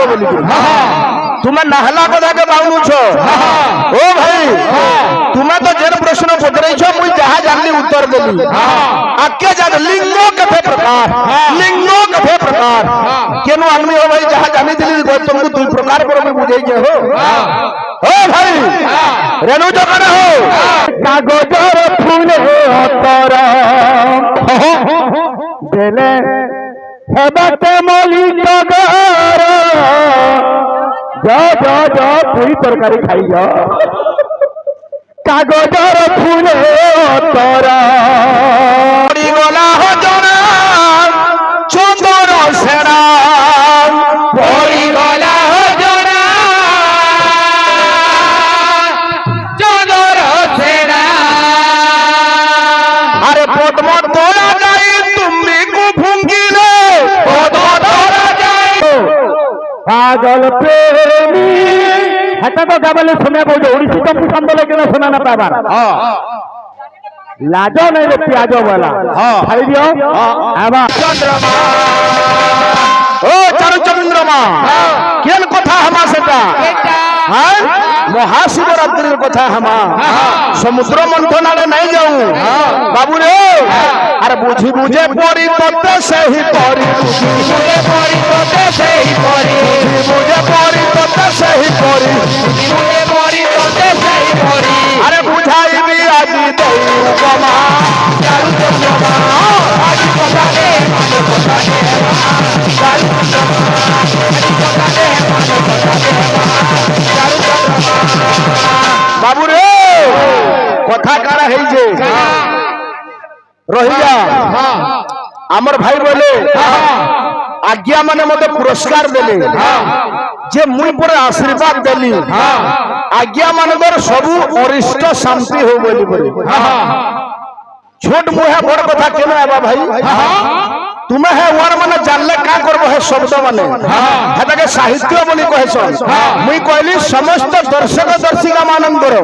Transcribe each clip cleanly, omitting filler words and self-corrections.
बोली तुम्हें नहला कथा के बाउनु छो ओ भाई तुम्हें तो जेन प्रश्न पचरई छो मुई जहा जानली उत्तर देली आके जान लिंगो कथे प्रकार केनु आदमी हो भाई जहा जानी दिली तुमको दुई प्रकार पर मैं बुझाई जे हो ओ भाई रेणु जगन हो कागजर फूल तोरा देले हेबते मली जगर जा पूरी तरकारी खाई जा कागजर फूल तोरा गला हो जना चंदर सेना पड़ी गला हो जना चंदर सेना अरे पद्म तोड़ा जाए तुम्ही को भूंगिले पद्म तोड़ा जाए पागल प्रेमी हटा तो गाबले सुने बोझ ओडिसी तो पसंद लेकिन सुना ना पाबार लाजो नहीं रे प्याजो वाला खाई दियो आबा चंद्रमा ओ चारु चंद्रमा केन कथा हमा सेटा हां महाशिवरात्रि कथा हमा समुद्र मंथन आड़े नहीं जाऊं बाबू रे अरे बुझी बुझे परी तते से ही परी बुझे परी तते से ही परी बुझे परी तते से ही परी बुझे परी तते से ही परी अरे बुझाई भी आज दई उपमा चारु चंद्रमा आज कथा दे मानो कथा दे चारु चंद्रमा आज कथा दे मानो कथा दे चारु चंद्रमा बाबू रे कथा काड़ा है जे रहिया आमर भाई बोले आज्ञा माने मते पुरस्कार देले जे मुई पर आशीर्वाद देली आज्ञा मानकर सबु अरिष्ट शांति हो बोली बोली छोट मुहे बड़ कथा केना आबा भाई तुम्हें है वर माने जानले का करबो है शब्द माने हेता के साहित्य बोली कहछन मुई कहली समस्त दर्शक दर्शिका मानंदर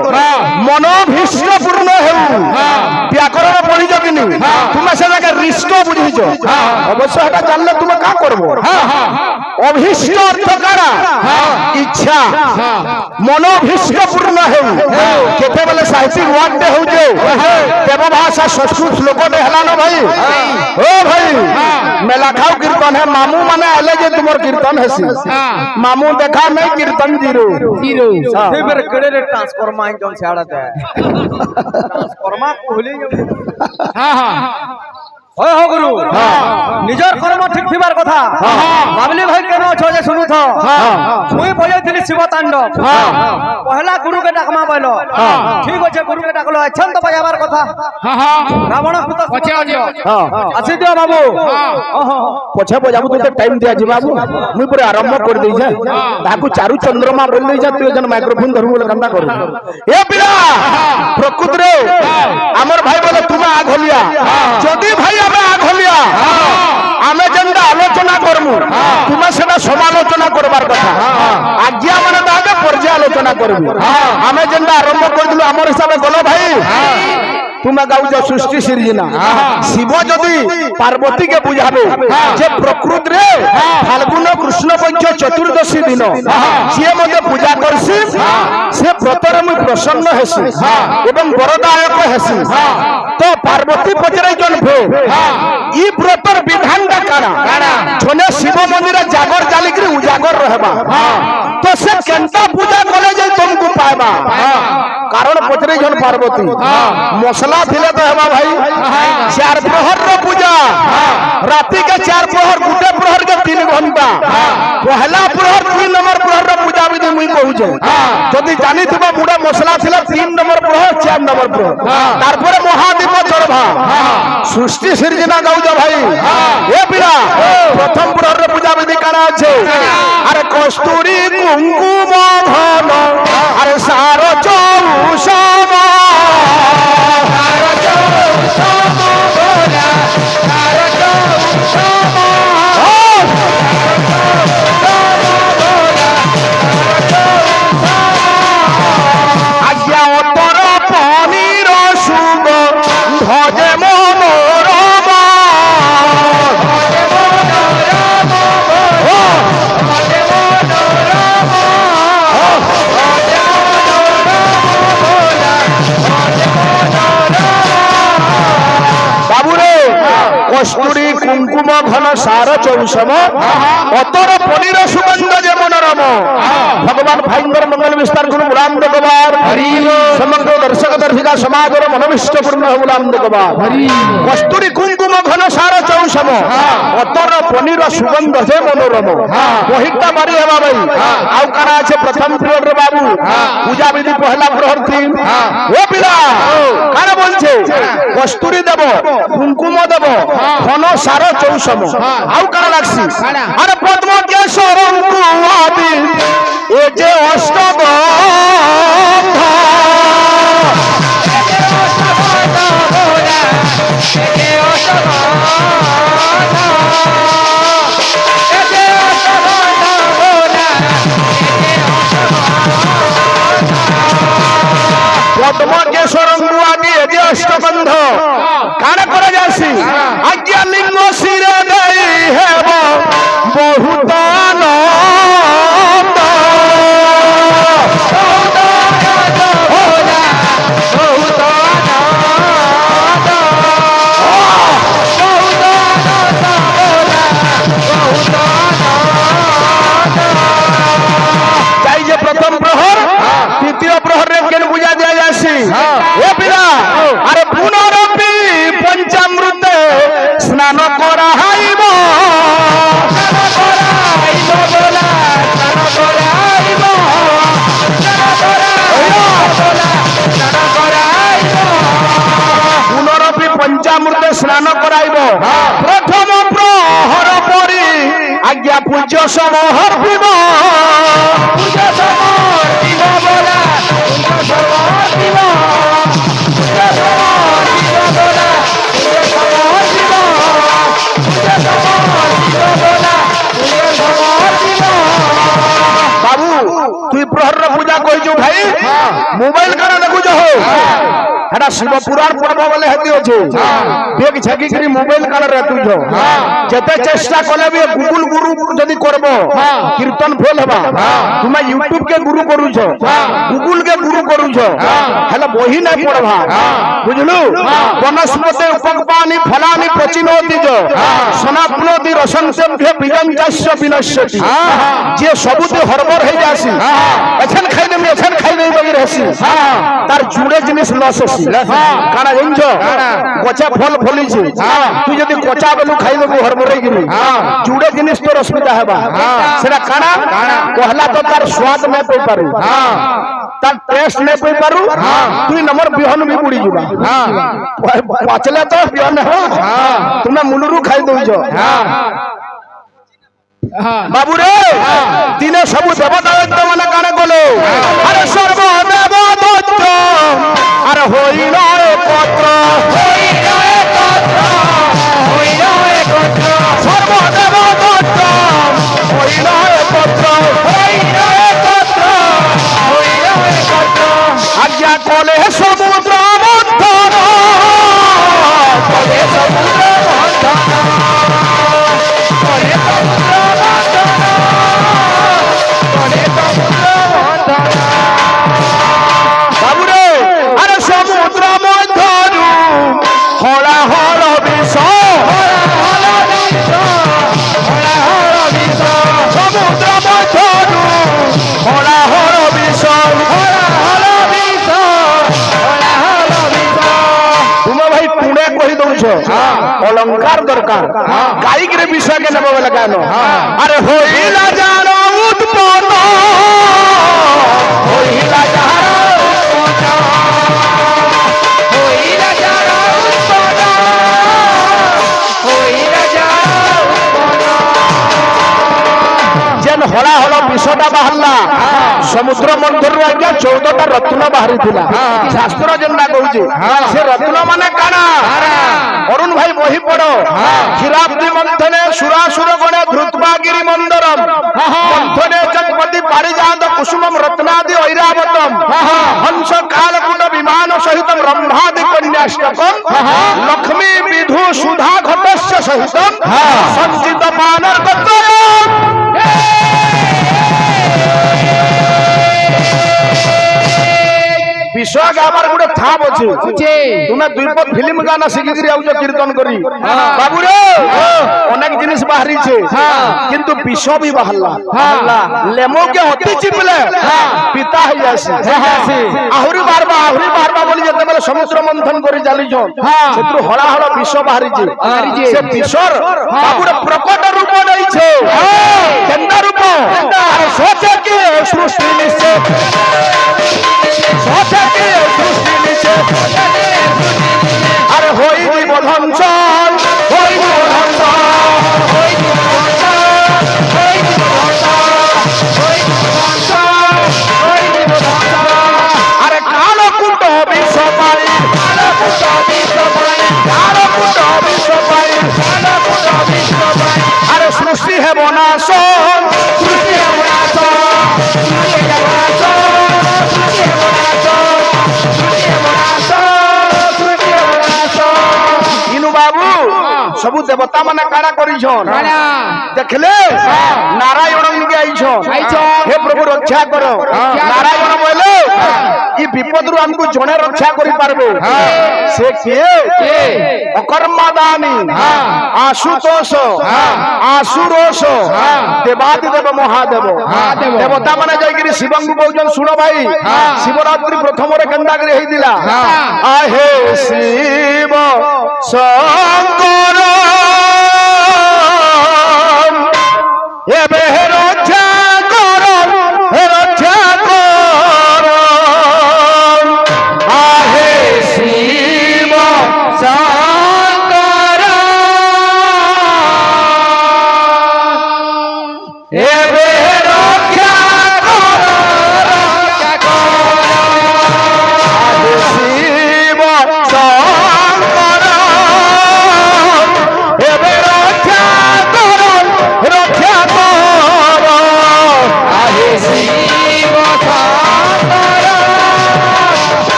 मनोभीष्ट पूर्ण हेउ व्याकरण पढि जकिनी तुम्हें से जाके रिष्ट बुझिजो अवश्य हेता जानले तुमे का करबो अभीष्ट अर्थ कारा इच्छा मनोभीष्ट पूर्ण हेउ केते बेले साहित्यिक वाक्य हेउ जे देव भाषा संस्कृत श्लोक दे हला न भाई ओ भाई मेला खाओ कीर्तन है मामू माने आले जे तुमर कीर्तन है सी मामू देखा नहीं कीर्तन जीरो फिर मेरे कड़े रे ट्रांसफॉर्मा जोन से आड़ा दे ट्रांसफॉर्मा भूली हां हां ओए हो गुरु निजर कर्म ठीक थिबार कथा बाबली भाई केनो छ जे सुनु थो मुई बजाइथिली शिव तांडव पहला गुरु के डाकमा बोलो ठीक होचे गुरु के डाकलो अच्छन तो बजाबार कथा रावण पुत पछे आसी दियो बाबू पछे बजाबू तो टाइम दिया जी बाबू मुई पूरे आरंभ कर देई जा ताकू चारु चंद्रमा बोल देई जा तू जन माइक्रोफोन धरु बोले कंदा कर ए पिला प्रकृति रे हमर भाई बोले तुम आघलिया जदी भाई आघलिया आमे जेंदा आलोचना करमु तुमे सेटा समालोचना करबार कथा आज्ञा माने आगे पर्यालोचना करबु आमे जेंदा आरंभ कर दिलु हमर हिसाब गलो भाई तुमे गाउज सृष्टि सिरजना शिव जदि पार्वती के बुझाबे जे प्रकृति रे फाल्गुन कृष्ण पक्ष चतुर्दशी दिन जे मते पूजा करसी से व्रतरे मु प्रसन्न हेसी एवं वरदायक हेसी तो पार्वती पचरे जन भे ई व्रतर विधान का काना जने शिव मंदिर जागर जाली के उजागर रहबा तो से केनता पूजा करे जे तुमको पाएबा कारण पचरे जन पार्वती मसला थिले तो हेबा भाई 4 प्रहर रो पूजा राति के 4 प्रहर गुटे प्रहर के 3 घंटा पहला प्रहर 3 नंबर प्रहर रो पूजा विधि मुई कहू जे जदी जानि थिबा मुडा मसला थिला 3 नंबर प्रहर 4 नंबर प्रहर तार पर महादीप चढ़बा सृष्टि सिरजना गाऊ जा भाई ए पिरा प्रथम प्रहर रो पूजा विधि काना আছে अरे कस्तूरी कुंकुम धन अरे सारो चौसमा চৌষম অতর পনির সুগন্ধ যে মনোরম ভগবান ভাইঙ্গর মঙ্গল বিস্তার করুন গুলাম দেখবার সমগ্র দর্শক দর্শিকা সমাজের মনোবিষ্ট পূর্ণ গুলাম দেখবার কস্তুরী কুঙ্কুম ঘন সার চৌষম অতর পনির সুগন্ধ যে মনোরম বহিটা বাড়ি হবা ভাই আউ কারা আছে প্রথম পিরিয়ড বাবু পূজা বিধি পহলা প্রহর দিন ও পিলা কারা বলছে কস্তুরী দেব কুঙ্কুম দেব ঘন সার চৌষম আউ কারা লাগছি আরে পদ্ম কেশর আদি এ যে অষ্টগন্ধ পদ্ম কেশর আদি এ যে অষ্টগন্ধ কারা করে যাচ্ছি আজ্ঞা লিঙ্গ শিরে দেই হেব বহুত প্রথম প্রহর তৃতীয় প্রহরের কেন পূজা দিয়া যাচ্ছি ও পিলা আরে পুনরপি পঞ্চামৃতে স্নান করা হাইব পুনরপি পঞ্চামৃতে স্নান করাইব প্রথম প্রহর পরি আজ্ঞা পূজ্য সমহর পিব বাবু তুই প্রহর পূজা কইছু ভাই মোবাইল কারা দেখুছ হো এটা শিব পুরাণ পর্ব বলে হেতি আছে বেগ ঝাকি করি মোবাইল কারা রাখুছ যেতে চেষ্টা কলে বি গুগল গুরু যদি করব কীর্তন ফেল হবা তুমি ইউটিউব কে গুরু করুছ গুগল কে গুরু করুছ হেলে বহি নাই পড়বা বুঝলু বনস্পতি উপকপানি ফলানি প্রচিনোতি য সনাতনতি রসন্তেভ্য বিজঞ্জাস্য বিনশ্যতি যে সবুতে হরবর হয়ে যাসি এখান খাইদেমি এখান খাইদেমি বগি রহসি তার জুড়ে জিনিস লস হসি কানা জানছ গছা ফল ফলিছে তুই যদি কচা বেলু খাইদেবু হরবর গিরি জুড়ে জিনিস তোর অসুবিধা হবা সেটা কানা পহলা তো তার স্বাদ না পাই পারু তার টেস্ট না পাই পারু দুই নম্বর বিহন বি বুড়ি যুবা পাচলে তো বিহন হবা তুমি মুলুরু খাই দউছ বাবু রে দিনে সবু দেবতা দৈত্য মানে কানে গলো আরে সর্ব দেবদৈত্য আরে হইল একত্র সর্ব দেবদৈত্য হইল একত্র আজ্ঞা কলে সমুদ্র মন্থন কলে সমুদ্র মন্থন কলে সমুদ্র বাবুরে আরে সমুদ্র মন্থন হলা হল বিষ সমুদ্র মন্থন হলা হল বিষ তুমি ভাই পুনে কহি দউছ অলঙ্কার দরকার গায়িকরে বিষয় কে নেব বলে কেন আরে হইলা জানো উৎপন্ন হইলা জানো হইলা জানো উৎপন্ন হইলা জানো যেন হলা হল বিষটা বাহারলা সমুদ্র মন্থনରୁ আজ্ঞା 14টা ରତ୍ନ ବାହାରିଥିଲା ଶାସ୍ତ୍ର ଯେନ୍ତା କହୁଛି ସେ ରତ୍ନ ମାନେ କାଣା ଅରୁଣ ଭାଇ ବହି ପଢ କ୍ଷୀରାବ୍ଦି ମନ୍ଥନେ ସୁରାସୁର ଗଣେ ଧୃତବାଗିରି ମନ୍ଦରମ୍ ମନ୍ଥନେ ଜଗପତି ପାରିଜାତ କୁସୁମମ୍ ରତ୍ନାଦି ଐରାବତମ୍ ହଂସ କାଳକୁଣ୍ଡ ବିମାନ ସହିତମ୍ ବ୍ରହ୍ମାଦି କନ୍ୟାଷ୍ଟକମ୍ ଲକ୍ଷ୍ମୀ ବିଧୁ ସୁଧା ଘଟସ୍ୟ ସହିତମ୍ ସଞ୍ଚିତ ପାନର୍ଗତ୍ରୟମ୍ ବିଶ୍ୱ ଗାବାର ଗୋଟେ ভাব আছে তুমি দুই পদ ফিল্ম গানা শিখিকি আউছ কীর্তন করি বাবু রে অনেক জিনিস বাহারিছে কিন্তু বিষ বি বাহারলা লেমুকে অতি চিপলে পিতা হই আসে আহুরি বারবা বলি যেতেবেলে সমুদ্র মন্থন করে চালিছ সেতু হলা হলা বিষ বাহারিছে সে বিষর বাবুরে প্রকট রূপ নেইছে কেন্দা রূপ আর সোচে কি সৃষ্টি নিছে সোচে কি সৃষ্টি নিছে আরে হই দিব ধ্বংস হই দিব ধ্বংস হই দিব ধ্বংস হই দিব ধ্বংস হই দিব ধ্বংস হই দিব ধ্বংস আরে কালো কুণ্ড বিষ পাই কালো কুণ্ড বিষ পাই কালো কুণ্ড বিষ পাই কালো কুণ্ড বিষ পাই আরে সৃষ্টি হেব নাশ সৃষ্টি হেব নাশ সৃষ্টি হেব নাশ সৃষ্টি হেব নাশ সৃষ্টি হেব নাশ সৃষ্টি হেব নাশ ইনু বাবু সবু দেবতা মানে কারা করিছন দেখলে নারায়ণ কে আইছন হে প্রভু রক্ষা করো নারায়ণ বলে ই বিপদরু আমকু জনে রক্ষা করি পারবে সে কে অকর্মাদানি আশুতোষ আসুরোষ দেবাদিদেব মহাদেব দেবতা মানে যাইকি শিবঙ্কু কହୁছন শুনো ভাই শিবরাত্রি প্রথমরে কেন্দা করে হইতিলা আহে শিব শঙ্কর এবে রক্ষা কর রক্ষা কর আহে শিব শঙ্কর এবে রক্ষা কর রক্ষা কর আহে শিব শঙ্কর এবে রক্ষা কর রক্ষা কর আহে শিব শঙ্কর এবে রক্ষা কর রক্ষা কর আহে শিব শঙ্কর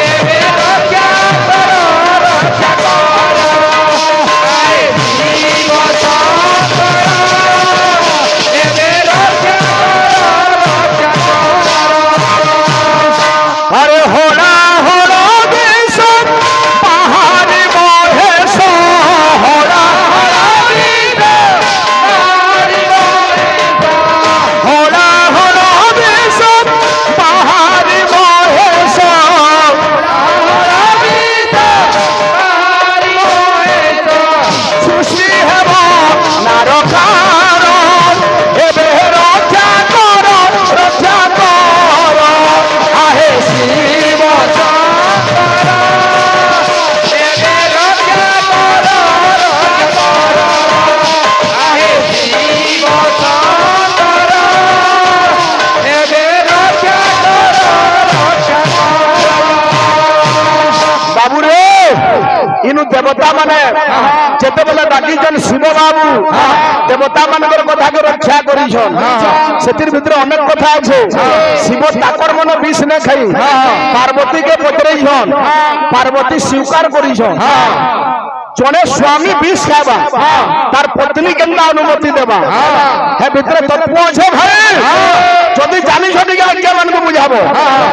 এবে রক্ষা কর রক্ষা কর আরে হোলা হলো দেশ পাহাড়ি মহেশ হোলা হোলা হোলা হলো দেশ পাহাড়ি মহেশ সৃষ্টি হেব নারকার এবে রক্ষা কর রক্ষা কর আহে শিব শঙ্কর এবে রক্ষা কর রক্ষা কর আহে শিব শঙ্কর এবে রক্ষা কর রক্ষা কর বাবুরে ইনু দেবতা মানে যেতেবেলে ডাকিছেন শিব বাবু দেবতা মানকর কথাকে রক্ষা করিছন সেটির ভিতরে অনেক কথা আছে শিব তাকর মন বিষ না খাই পার্বতীকে পচরাইছন পার্বতী স্বীকার করিছন জনে স্বামী বিষ খাবা তার পত্নী কেন্দা অনুমতি দেবা হে ভিতরে তত্ত্ব আছে ভাই যদি জানিছ টিকে আজ্ঞা মানকু বুঝাবো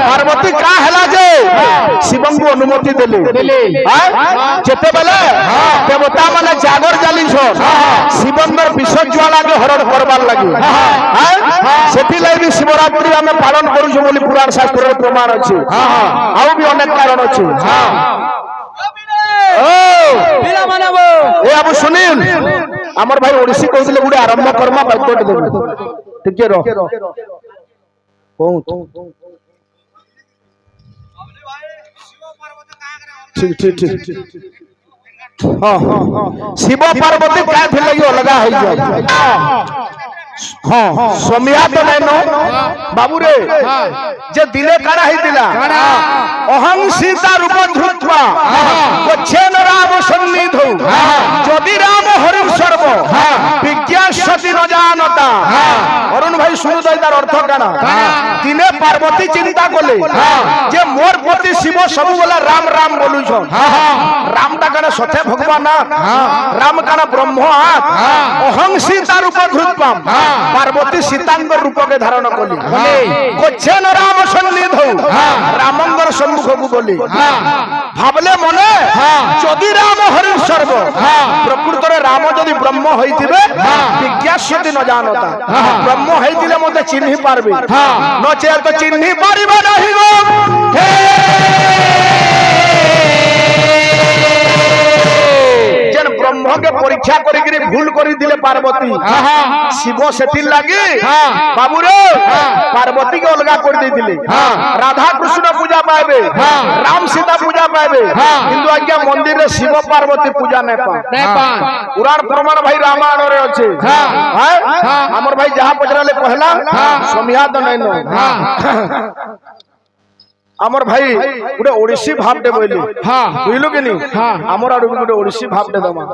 পার্বতী কা হেলা যে শিবঙ্কু অনুমতি দেলে যেতেবেলে দেবতা মানে জাগর জালিছন শিবঙ্কর বিষ জ্বালাকে হরণ করবার লাগি সেটিলাই শিবরাত্রি আমি পালন করুছু বলি পুরাণ শাস্ত্রের প্রমাণ আছে আউ বি অনেক কারণ আছে এ আবু সুনীল আমার ভাই ওড়িশি কইলে গুড়ে আরম্ভ কর্মা বাদ্যটি দেবে টিকে রহ ঠিক ঠিক ঠিক हाँ शिव पार्वती क्या थे लगी अलगा है हाँ सोमिया तो नहीं नो बाबू रे जे दिले काना ही दिला अहं सीता रूप धृत्वा गच्छेन राम सन्निधौ यदि राम हरिं सर्व विज्ञास्यति न जानता अरुण भाई सुनु तो इतार अर्थ काना दिने पार्वती चिंता कले जे मोर पति शिव सब बोला राम राम बोलुछन राम ता काना सत्य भगवान राम काना ब्रह्म अहं सीता रूप धृत्वा पार्वती सीतांग रूप के धारण कली गच्छेन राम सन्निधौ रामंगर सम्मुख को बोली ভাবলে মনে যদি রাম হরি সর্ব প্রকৃতরে রাম যদি ব্রহ্ম হইতিবে বিজ্ঞাস্যতি ন জানতা ব্রহ্ম হইতিলে মতে চিহ্নি পারবে নচে তো চিহ্নি পারিবে নাহি গো যেন ব্রহ্মকে পরীক্ষা করিকি ভুল করে দিলে পার্বতী শিব সেটির লাগি বাবুরে পার্বতীকে অলগা করে দিয়েছিলে রাধা কৃষ্ণ পূজা পাইবে রাম সীতা পূজা পাইবে কিন্তু আজ্ঞা মন্দিরে শিব পার্বতী পূজা নেই পায় পুরাণ প্রমাণ ভাই রামায়ণরে আছে আমার ভাই যাহা পচরালে কহলা সমিহাদ নাই ন আমার ভাই গোটে ওড়িশি ভাবটে বইলি বুঝলু কি নি আমার আড়ু গোটে ওড়িশি ভাবটে দমা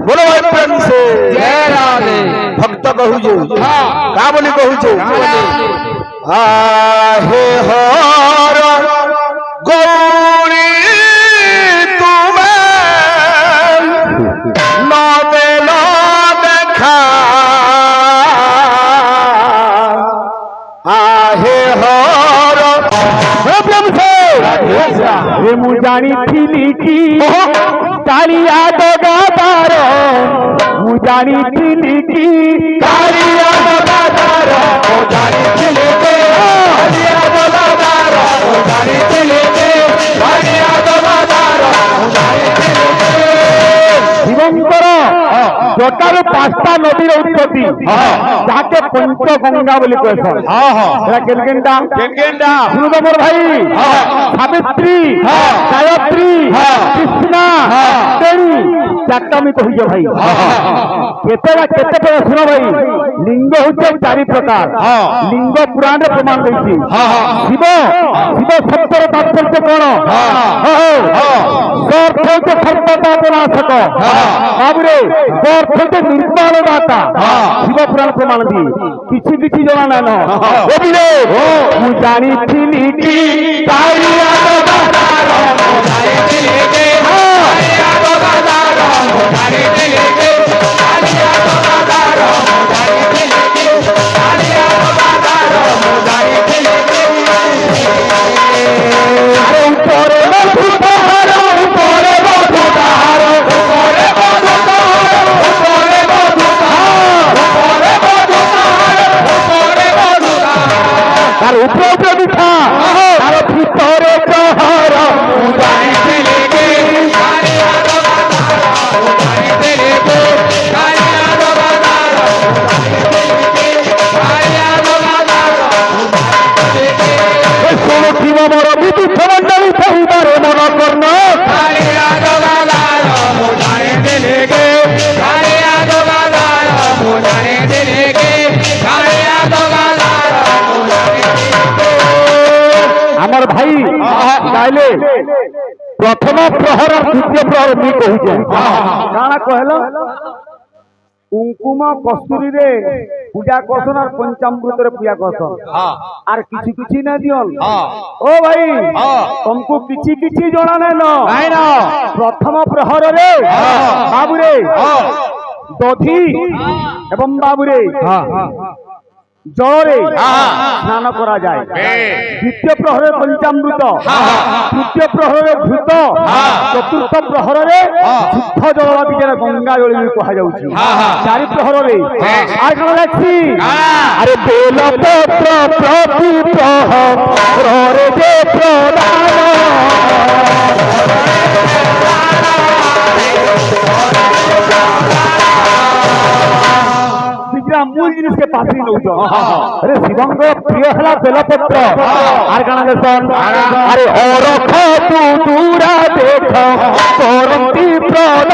बोलो भाई प्रेम से जय राधे भक्त कहूजे का बोली कहूजे आहे हर गौरी तुमे न देलो देखा आहे हर प्रेम से रे मु जानी थी की कालिया तो गातार मु जानी थी की कालिया तो गातार ओ जानी थी के कालिया तो गातार ओ जानी थी के कालिया तो गातार ओ जानी थी के शिवंकर जटार पांचटा नदीर उत्पत्ति जाके पंचगंगा बोली कहसन एला केनकेनटा गुरुदेवर भाई सावित्री गायत्री कृष्णा तेरी चारटा मी कहियो भाई केते सुनो भाई लिंग होचे चारि प्रकार लिंग पुराण रे प्रमाण देछि शिव शब्दर तात्पर्य कोन सर्थ होचे सर्वपाप नाशक बाबुरे सर्थ होचे निर्माण दाता शिव पुराण प्रमाण दी किछि किछि जना ना न ओबिले मु जानि थिली की कालिया तो बाजार मु जानि थिली के कालिया तो बाजार मु जानि थिली के कालिया तो बाजार मु जानि थिली के कालिया तो बाजार मु जानि थिली के अरे ऊपर मधुतार ऊपर मधुतार ऊपर मधुतार ऊपर मधुतार ऊपर मधुतार ऊपर मधुतार तार ऊपर दिखा तार ভিতরে প্রহর উদাই দিলে কে কালিয়া তো বাজার উদাই দিলে কে কালিয়া তো বাজার উদাই দিলে কে কালিয়া তো বাজার উদাই দিলে কে কোন জীব বড় বিধি সমান্ডল উঠাইবারে মন করন কালিয়া তো বাজার উদাই দিলে কে কালিয়া তো বাজার উদাই দিলে কে কালিয়া তো বাজার উদাই দিলে আমার ভাই গাইলে প্রথম প্রহর দ্বিতীয় প্রহর নি কহুছে কানা কহলো কুঙ্কুম কস্তুরী রে পূজা করছন আর পঞ্চামৃত রে পূজা করছন আর কিছু কিছু না দিয়ল ও ভাই তুমকু কিছু কিছু জনা নাই না প্রথম প্রহর রে বাবুরে দধি এবং বাবুরে জলে স্নান করা যায় দ্বিতীয় প্রহরে পঞ্চামৃত তৃতীয় প্রহরে ঘৃত চতুর্থ প্রহরে শুদ্ধ জল যেটা গঙ্গা জল কুহা যাচ্ছে চারি প্রহরে আর কোন লাগছি আরে বেলপত্র প্রতি প্রহরে যে প্রদান मूल जिनिस के पास ही नौज अरे शिवंग प्रिय हला बेलपत्र आर गाना देसन अरे और तू दूरा देख करंती प्रदान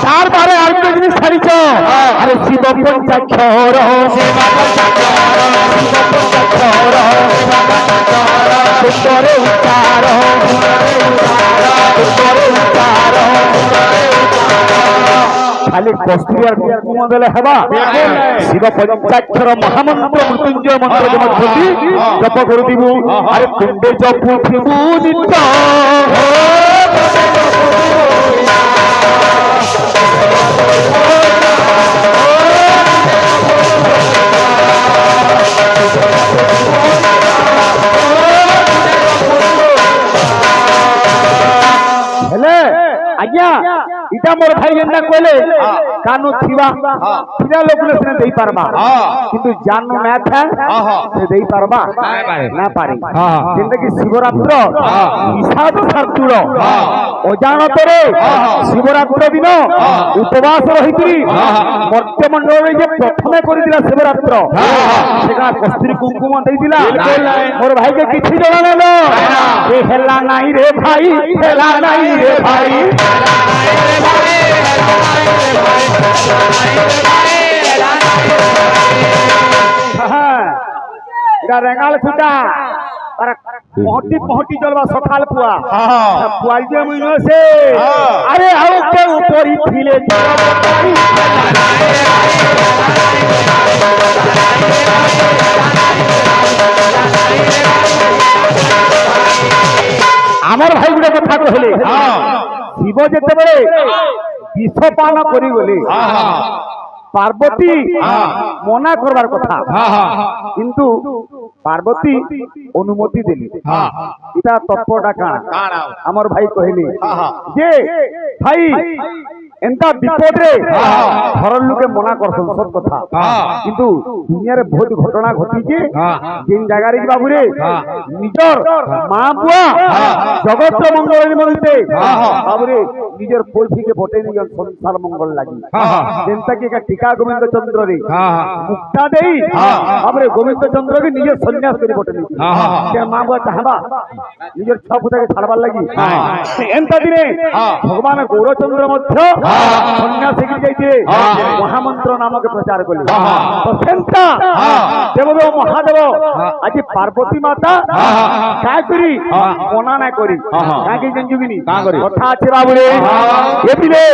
तार बारे আর একটা জিনিস ছাড়িছ আরে শিব পঞ্চাক্ষর শিব পঞ্চাক্ষর শিব পঞ্চাক্ষর সুন্দরে উচ্চার खाली कस्तूरी कुंकुम देले हेबा शिव पंचाक्षर महामंत्र मृत्युंजय मंत्र जमति जप करूदिबु अरे कुंडे जपुथिबु नित्य আজ্ঞা ইটা মোর ভাই যেটা কইলে কানু থিবা থিরা লোকলে সে দেই পারবা কিন্তু জানো না থা সে দেই পারবা না পারে যেটা কি শিবরাত্র ইসাদ সাতুর অজানতরে শিবরাত্র দিন উপবাস রহিতি মর্ত্যমণ্ডলে যে প্রথমে করে দিলা শিবরাত্র সেটা কস্তুরী কুঙ্কুম দেই দিলা মোর ভাইকে কিছু জনা নেলো এ হেলা নাই রে ভাই হেলা নাই রে ভাই এটা রেঙ্গাল ফুটা আর পহটি পহটি চলবা সকাল পুয়া পুয়াল যে মুই নছে আরে আও কে উপরি ফিলে আমার ভাই গুড়ে কথা কহিলে শিব যেতেবেলে বিষপান করি গলে পার্বতী মনা করবার কথা কিন্তু পার্বতী অনুমতি দিলি এটা তত্ত্বটা কাଣା আমার ভাই কহিলি যে ভাই এন্তা বিপদে ঘরের লোকে মনা করছেন সব কথা কিন্তু দুনিয়ারে বহুত ঘটনা ঘটিছে যেন জায়গারে বাবুরে নিজর মা বুয়া জগৎ মঙ্গল নিমন্তে বাবুরে নিজের পৈঠিকে ভোটে নিয়ে সংসার মঙ্গল লাগি যেনটা কি টিকা গোবিন্দ চন্দ্র রে মুক্তা দেই বাবুরে গোবিন্দ চন্দ্রকে নিজের সন্ন্যাস করে ভোটে নিয়ে মা বুয়া চাহবা নিজের ছপুটাকে ছাড়বার লাগি এন্তা দিনে ভগবান গৌরচন্দ্র মধ্য সন্ন্যাসী যাইতে মহামন্ত্র নামক প্রচার করলে তো সেন্টা দেবদেব মহাদেব আজ পার্বতী মাতা কায় করি মনা না করি কাকে জঞ্জুগিনি কথা আছে বাবুরে এদিলে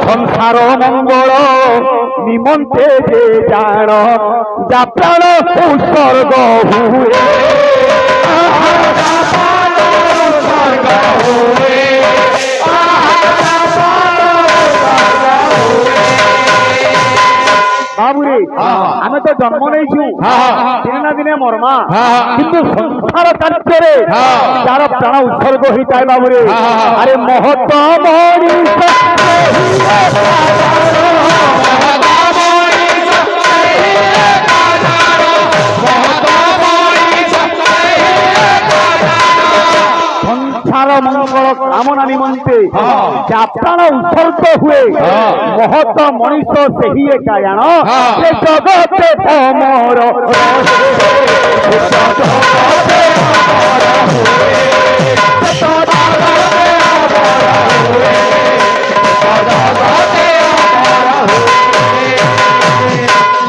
সংসার মঙ্গল নিমন্তে যে জান যা প্রাণ উৎসর্গ হুয়ে বাবুরে আমি তো জন্ম নেইছু দিনে না দিনে মরমা কিন্তু সংসার কার্যরে যার প্রাণ উৎসর্গ হইতায় বাবুরে আরে মহত্ব সংসার মঙ্গল কামনা নিমন্তে যা প্রাণ উৎসর্গ হুয়ে মহত মনীষ সেই কায়ণ সে জগতে অমর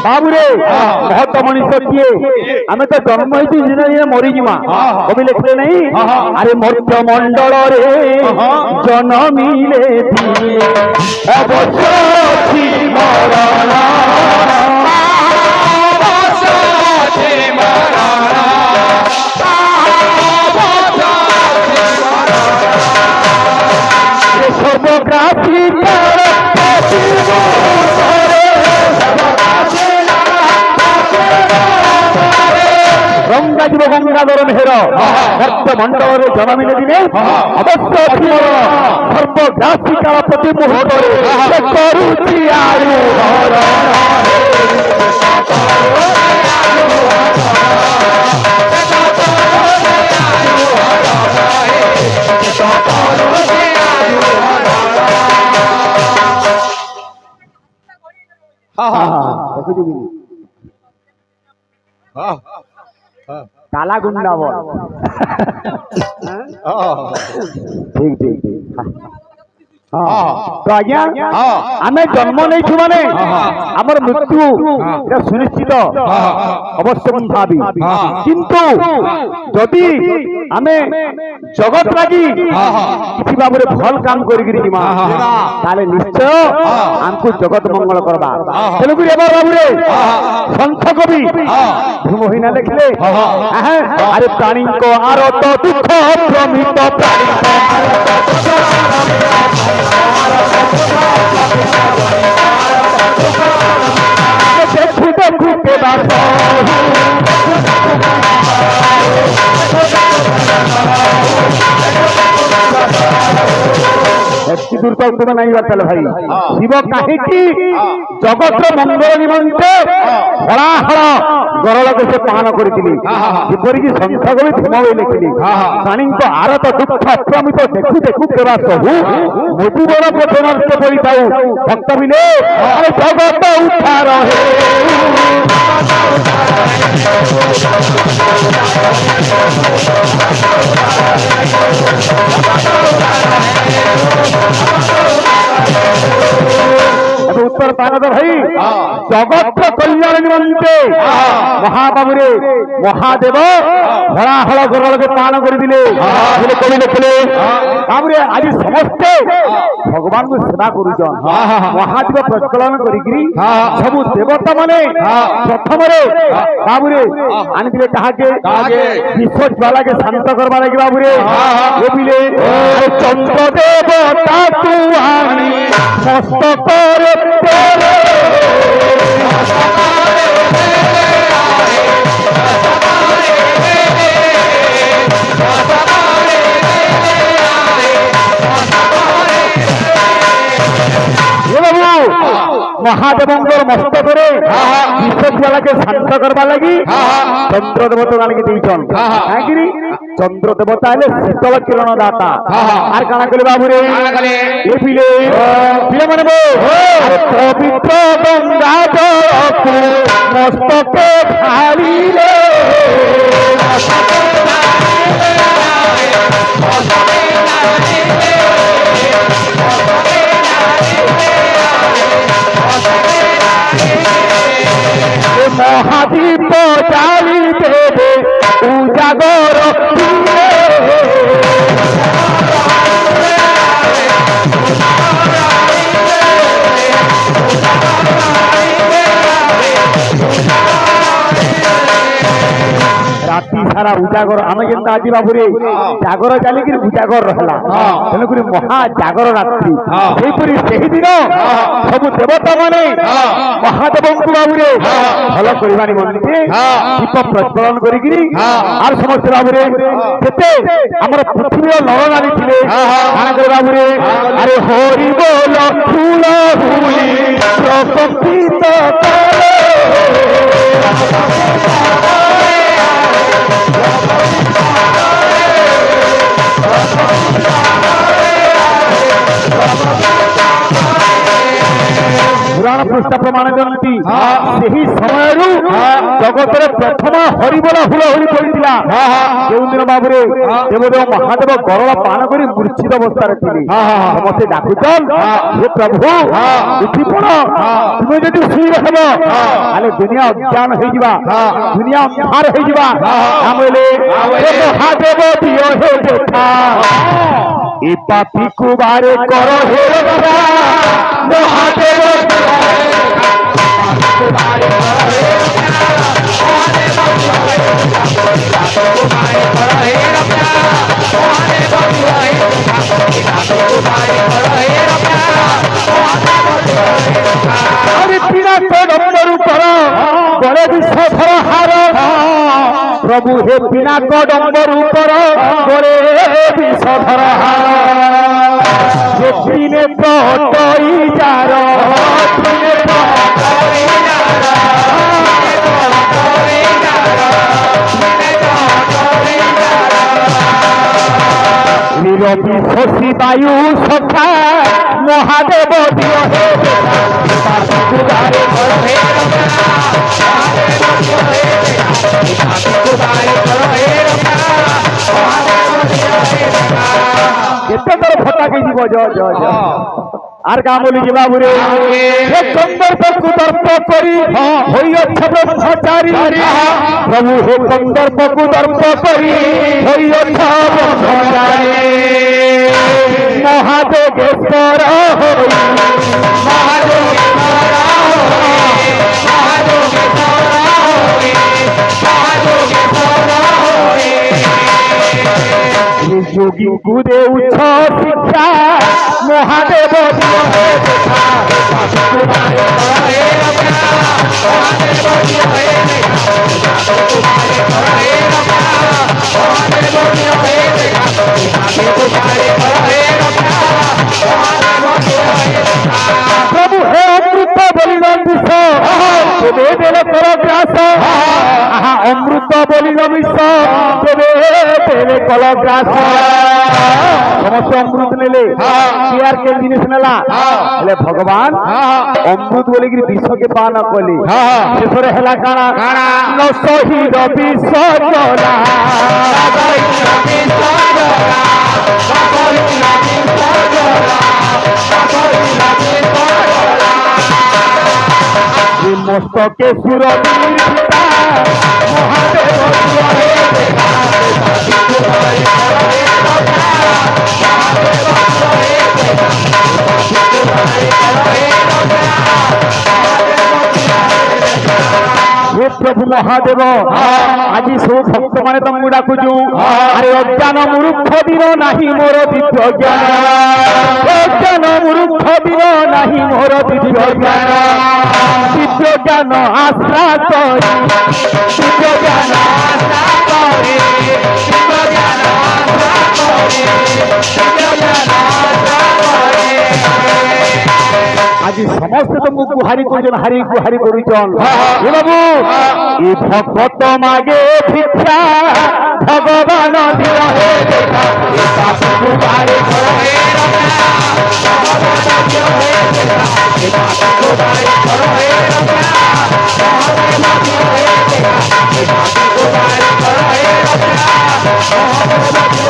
বাবুরে মহত মনীষ কিয়ে আমি তো জন্ম হয়েছি দিনে দিনে মরিযিমা কবি লেখলে নাই আরে মর্ত্য মন্ডଳରେ জনমিলে দিলে অবশ্য মরণ সর্বগ্রাসী রঙ্গাজীব গঙ্গাধর মেহর ভক্ত মন্ডলের জনমিলে দিনে অবশ্য সর্বগ্রাসী কাল প্রতি মুহূর্তে করুচি আয়ু কালা গুন্ডা বল ঠিক ঠিক ঠিক তো আজ্ঞা আমি জন্ম নেইছু মানে আমার মৃত্যু এটা সুনিশ্চিত অবশ্য ভাবি কিন্তু যদি আমি জগৎ লাগি কিছু ভাবে ভাল কাম করি যা তাহলে নিশ্চয় আমকু জগৎ মঙ্গল করবা তেলুগু এবার বাবুরে সন্থ কবি ভূমহিনা লেখলে আরে প্রাণীঙ্ক আর তো দুঃখ প্রমিত প্রাণী ଏତିକି ଦୂର ତ ତୁମେ ନାଇଁ ବାର୍ତ୍ତାଲେ ଭାଇ ଶିବ କାହିଁକି ଜଗତର ମଙ୍ଗଳ ନିମନ୍ତେ ହଳାହଳ ଗରଳକୁ ସେ ପାଳନ କରିଥିଲି ଯେପରିକି ସନ୍ଥ କବି ଭୀମ ହୋଇ ଲେଖିଲି ସ୍ୱାମୀଙ୍କ ଆରତ ଦୁଃଖ ଅପ୍ରମିତ ଦେଖୁ ଦେଖୁ କେବା ସବୁ ମଧୁବର ପଥନର୍ଥ କରିଥାଉ ଭକ୍ତ ବିଲେ ଜଗତ ଉଦ୍ଧାର ହେ उत्तर पारद भाई जगत कल्याण निमंते महाबाबुरे महादेव हलाहल गरल के पालन कर कवि लिखले बाबुरे आज समस्ते भगवान को सेवा करुचन महादेव प्रज्वलन करी सब देवता माने प्रथम बाबुरे आनी कहाके विश्व ज्वाला के शांत करवा लगे बाबुरे बोले चंद्र देवता तू आनी मस्तक महादेव मस्तक विश्वज्वाला के शांत करवा लगी चंद्र देवता लगे दीचन कहीं चंद्र देवता हेले शीतल किरण दाता आर काना कले बाबुरे ये पिले पिले माने पवित्र गंगा जल मस्तके ढालिले महादीप जाली देवे उजागर राति सारा उजागर आम जेनता आज बाबुरे जागर चलिक उजागर रहा तेणुक महा जागर रात्रि से दिन सब देवता माने महादेव को बाबुरे भल करवा निमंते दीप प्रज्वलन करी समस्त बाबुरे केते आमर पृथ्वी नर नारी थे बाबुरे अरे हरि बोल फूल फूली प्रकंपित पुराण पृष्ठ प्रमाण जनती से समय जगत प्रथम हरिबोला हुलहुली पड़ा जो दिन बाबुरे देवदेव महादेव गरल पान कर मूर्छित अवस्था थे समस्ते डाकुचन हे प्रभु उठी पड़ तुम्हें जब शुई रखब ताले दुनिया अज्ञान हो दुनिया अंधार हो महादेव दियो हे देखा ए पापी कुबारे कर हे महादेव प्रभु हे बिना डम्बर ऊपर गोरे विषधर दिने प्रटई जार नीरवी शशि वायु सखा महादेव दियो हे फटा के जीव आर का बोली जी बाबुरे कंदर्प को दर्प करी ब्रह्मचारी प्रभु हे कंदर्प को दर्प करी ब्रह्मचारी महादेवेश्वर योगी गुदे उच्च शिक्षा महादेव বলি বিশ্ব দেবে দেবে কলগ্রাস সমস্ত অমৃত নেলে আর কে জিনিস নেলা বলে ভগবান অমৃত বলে কি বিশ্বকে পান কলি শেষরে হেলা কাଣା ন শহীদ বিশ্ব জলা মস্তকে সুরবীর পিতা মহাদেব हे प्रभु महादेव आज सब भक्त माने तुमको डाकुचु अरे अज्ञान मूर्ख दिन नहीं मोर दिव्य ज्ञान अज्ञान मूर्ख दिन नहीं मोर दिव्य ज्ञान दिव्य ज्ञान आश्रा करी दिव्य ज्ञान आश्रा करी दिव्य ज्ञान आश्रा करी दिव्य ज्ञान आश्रा करी आज समस्त तुमको गुहारी करुचन हरि गुहारी करुचन हे बाबू ये भक्त मागे भिक्षा भगवान दिया हे देखा ये पाप गुहारी करो हे रक्षा भगवान दिया हे देखा ये पाप गुहारी करो हे रक्षा भगवान दिया हे देखा ये पाप गुहारी करो हे रक्षा भगवान दिया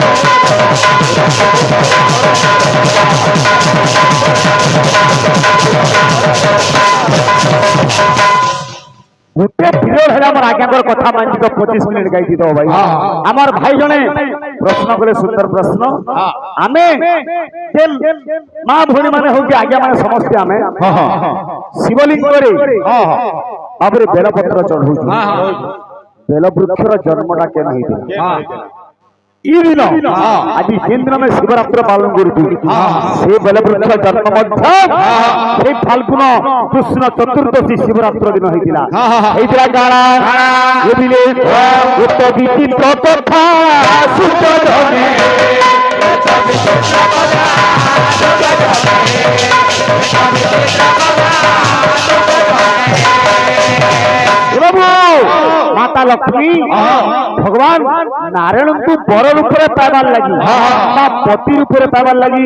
গোটে ভিড় হলে আমার আজ্ঞাকর কথা মানছি তো 25 মিনিট গাইছি তো ভাই আমার ভাই জনে প্রশ্ন করে সুন্দর প্রশ্ন আমি মা ভৌণী মানে হোক আজ্ঞা মানে সমস্ত আমি শিবলিঙ্গ করে তারপরে বেলপত্র চढ़ौछु বেলবৃক্ষর জন্মটা কেন হইছিল ई दिन आज जिन दिन में शिवरात्र पालन करूँ से बेलवृक्ष जन्म मध्य से फाल्गुन कृष्ण चतुर्दशी शिवरात्र दिन होता गाड़ा विचित्र कथा माता लक्ष्मी भगवान नारायण को बर रूप में पाइबार लगी पति रूप में पाइबार लगी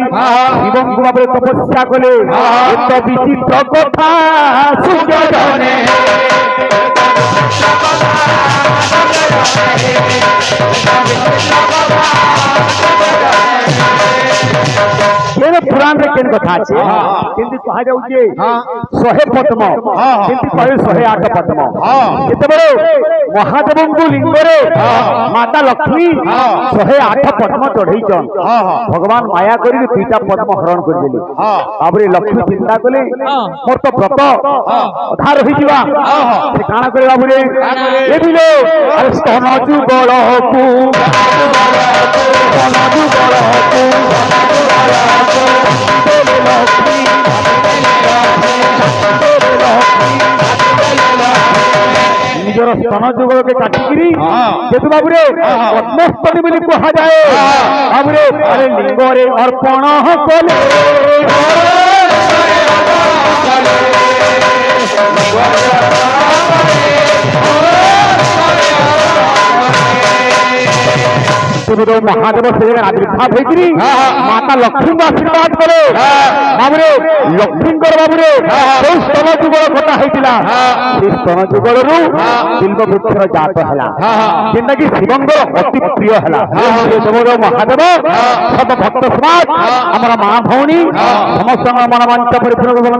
शिव को भाव तपस्या कले एक विचित्र कथा पुराण रे केन कथा छे किंतु कहा जाउ जे 100 पद्म किंतु कहे 108 पद्म केते बड़े महादेव को लिंग रे माता लक्ष्मी 108 पद्म चढ़ैछन भगवान माया करी दुईटा पद्म हरण कर देली आबरे लक्ष्मी चिंता कले मोर तो व्रत अधा रही जीवा से काना करे बाबूरे ए बिलो अरे स्तन जुगल को स्तन जुगल को निजर स्तन जुगल के काटिकी जेतु बाबूरे पद्मस्तनी बोली कहा जाए बाबूरे अरे लिंगरे अर्पण कले महादेव से आविर्भाव होगी माता लक्ष्मी को आशीर्वाद करे बाबूरे लक्ष्मी बाबूरे स्तन जुगल कथा होता स्तन जुगल बिल्व वृक्षर जात है जेनटा कि शिवंगर अति प्रिय है महादेव सब भक्त समाज आम माँ भौणी समस्त मनवांचा परिपूर्ण